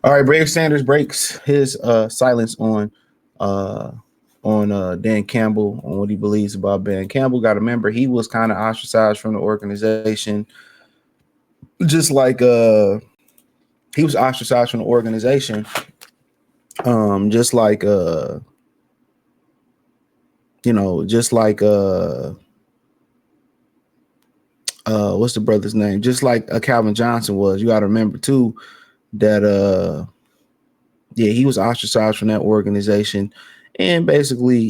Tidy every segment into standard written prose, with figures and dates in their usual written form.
All right, Brave Sanders breaks his silence uh Dan Campbell on what he believes about Dan Campbell. Got to remember he was kind of ostracized from the organization, just like he was ostracized from the organization, just like just like what's the brother's name? Just like Calvin Johnson was. You got to remember too that yeah, he was ostracized from that organization. And basically,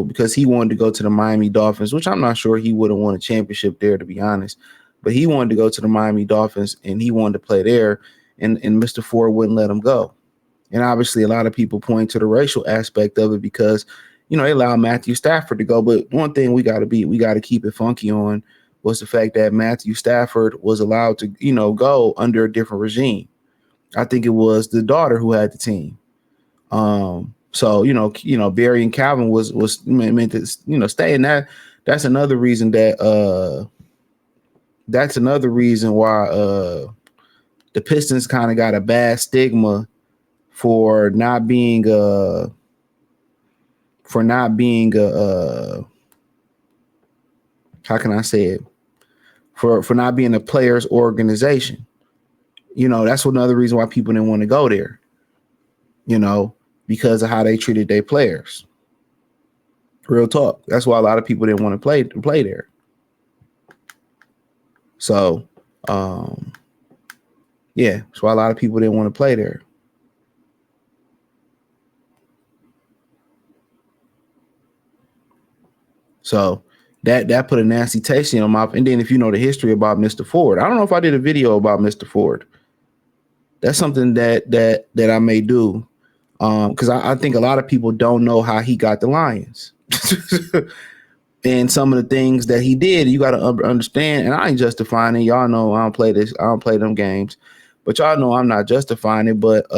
because he wanted to go to the Miami Dolphins, which I'm not sure he would have won a championship there, to be honest. But he wanted to go to the Miami Dolphins and he wanted to play there. And Mr. Ford wouldn't let him go. And obviously, a lot of people point to the racial aspect of it because, they allowed Matthew Stafford to go. But one thing we got to keep it funky on was the fact that Matthew Stafford was allowed to, go under a different regime. I think it was the daughter who had the team. So Barry and Calvin was meant to stay in that. That's another reason why the Pistons kind of got a bad stigma for not being how can I say it, for not being a players organization. That's another reason why people didn't want to go there. Because of how they treated their players. Real talk. That's why a lot of people didn't want to play there. So, yeah, that's why a lot of people didn't want to play there. So that put a nasty taste in my mouth. And then if you know the history about Mr. Ford, I don't know if I did a video about Mr. Ford. That's something that I may do. Because I think a lot of people don't know how he got the Lions. And some of the things that he did, you got to understand. And I ain't justifying it. Y'all know I don't play this. I don't play them games. But y'all know I'm not justifying it. But,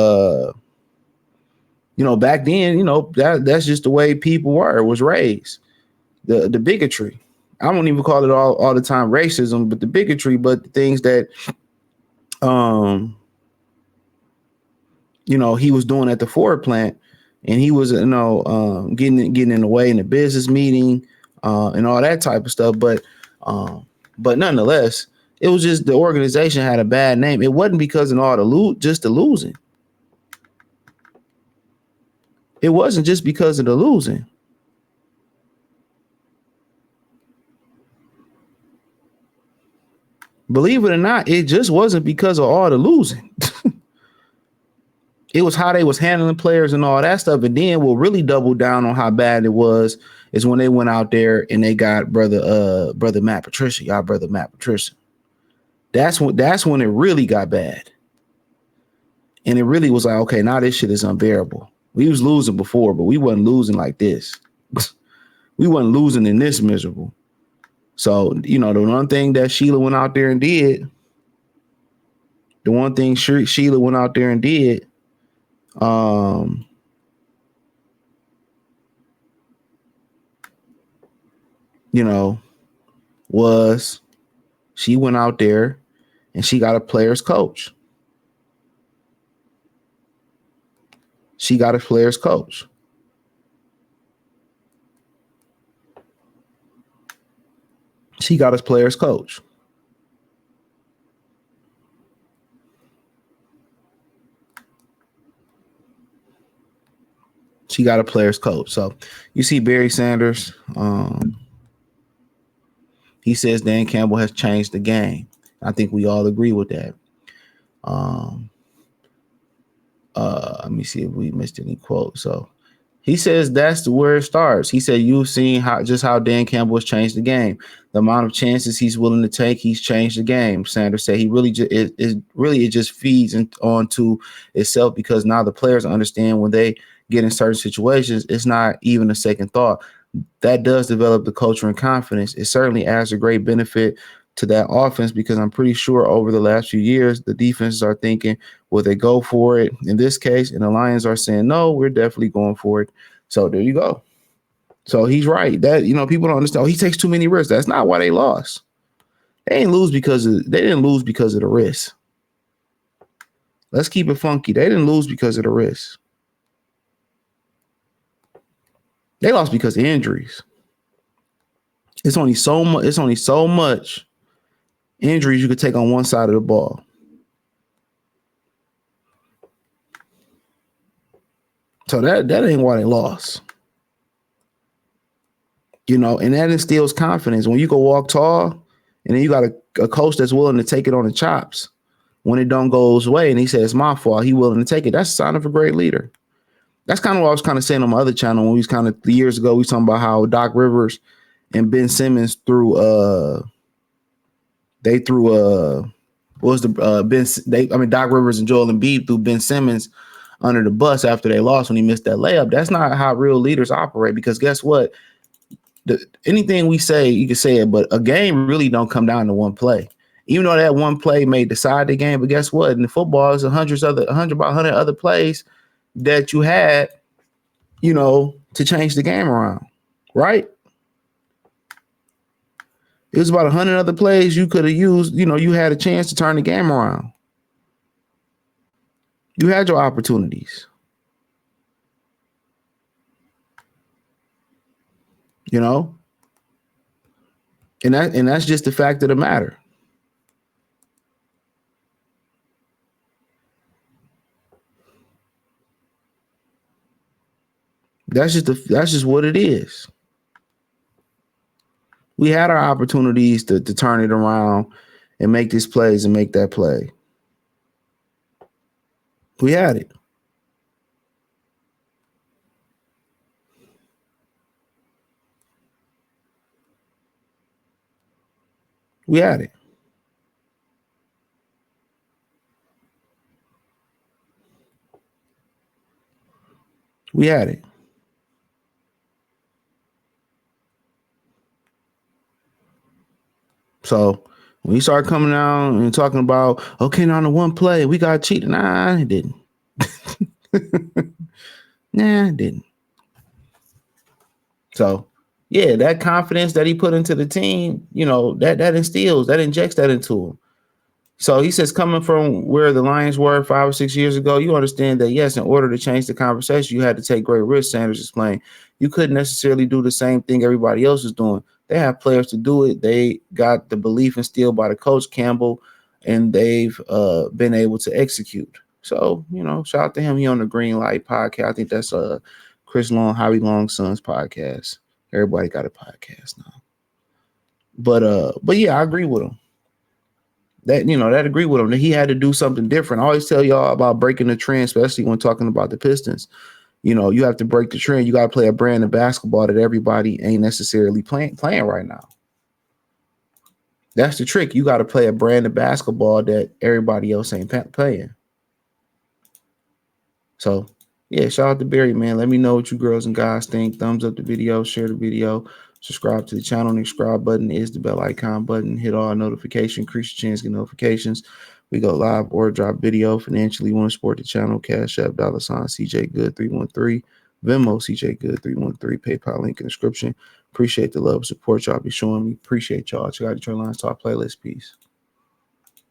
back then, that's just the way people was raised. The bigotry. I don't even call it all the time racism, but the bigotry, but the things that, he was doing at the Ford plant, and he was, getting in the way in the business meeting, and all that type of stuff. But nonetheless, it was just the organization had a bad name. It wasn't because of all the losing. It wasn't just because of the losing. Believe it or not, it just wasn't because of all the losing. It was how they was handling players and all that stuff. And then what really doubled down on how bad it was is when they went out there and they got brother Matt Patricia, y'all brother Matt Patricia. That's when it really got bad. And it really was like, okay, now this shit is unbearable. We was losing before, but we wasn't losing like this. We wasn't losing in this miserable. So, the one thing that Sheila went out there and did, was she went out there and she got a player's coach. She got a player's coach. She got his player's coach. She got a player's coach. So you see Barry Sanders. He says Dan Campbell has changed the game. I think we all agree with that. Let me see if we missed any quotes. So he says that's where it starts. He said you've seen how Dan Campbell has changed the game. The amount of chances he's willing to take, he's changed the game. Sanders said he really it just feeds onto itself because now the players understand when they get in certain situations, it's not even a second thought. That does develop the culture and confidence. It certainly adds a great benefit to that offense because I'm pretty sure over the last few years, the defenses are thinking, will they go for it in this case? And the Lions are saying, no, we're definitely going for it. So there you go. So he's right. That, people don't understand. Oh, he takes too many risks. That's not why they lost. They didn't lose because of the risk. Let's keep it funky. They didn't lose because of the risk. They lost because of injuries. It's only so much. It's only so much injuries you could take on one side of the ball. So that ain't why they lost. And that instills confidence. When you go walk tall, and then you got a coach that's willing to take it on the chops when it don't go his way, and he says it's my fault, he willing to take it. That's a sign of a great leader. That's kind of what I was kind of saying on my other channel when we was kind of years ago. We was talking about how Doc Rivers and Ben Simmons threw Doc Rivers and Joel Embiid threw Ben Simmons under the bus after they lost when he missed that layup. That's not how real leaders operate, because guess what? Anything we say, you can say it, but a game really don't come down to one play. Even though that one play may decide the game, but guess what? In the football, there's 100 other plays that you had, to change the game around, right? It was about 100 other plays you could have used. You had a chance to turn the game around. You had your opportunities. And that's just the fact of the matter. That's just what it is. We had our opportunities to turn it around and make these plays and make that play. We had it. We had it. We had it. So when you start coming out and talking about, okay, now on the one play, we got cheated. Nah, it didn't. Nah, it didn't. So, yeah, that confidence that he put into the team, that instills, that injects that into him. So he says, coming from where the Lions were 5 or 6 years ago, you understand that, yes, in order to change the conversation, you had to take great risks. Sanders explained. You couldn't necessarily do the same thing everybody else is doing. They have players to do it. They got the belief instilled by the coach, Campbell, and they've been able to execute. So, shout out to him. He on the Green Light podcast. I think that's Chris Long, Howie Long's son's podcast. Everybody got a podcast now. But yeah, I agree with him. That agree with him that he had to do something different. I always tell y'all about breaking the trend, especially when talking about the Pistons. You have to break the trend. You got to play a brand of basketball that everybody ain't necessarily playing right now. That's the trick. You got to play a brand of basketball that everybody else ain't playing. So, yeah, shout out to Barry, man. Let me know what you girls and guys think. Thumbs up the video, share the video, subscribe to the channel. The subscribe button is the bell icon button. Hit all notifications, increase your chance to get notifications. We go live or drop video. Financially, want to support the channel? Cash App, $ CJ Good 313. Venmo, CJ Good 313. PayPal link in the description. Appreciate the love and support y'all be showing me. Appreciate y'all. Check out the Detroit Lions Talk playlist. Peace.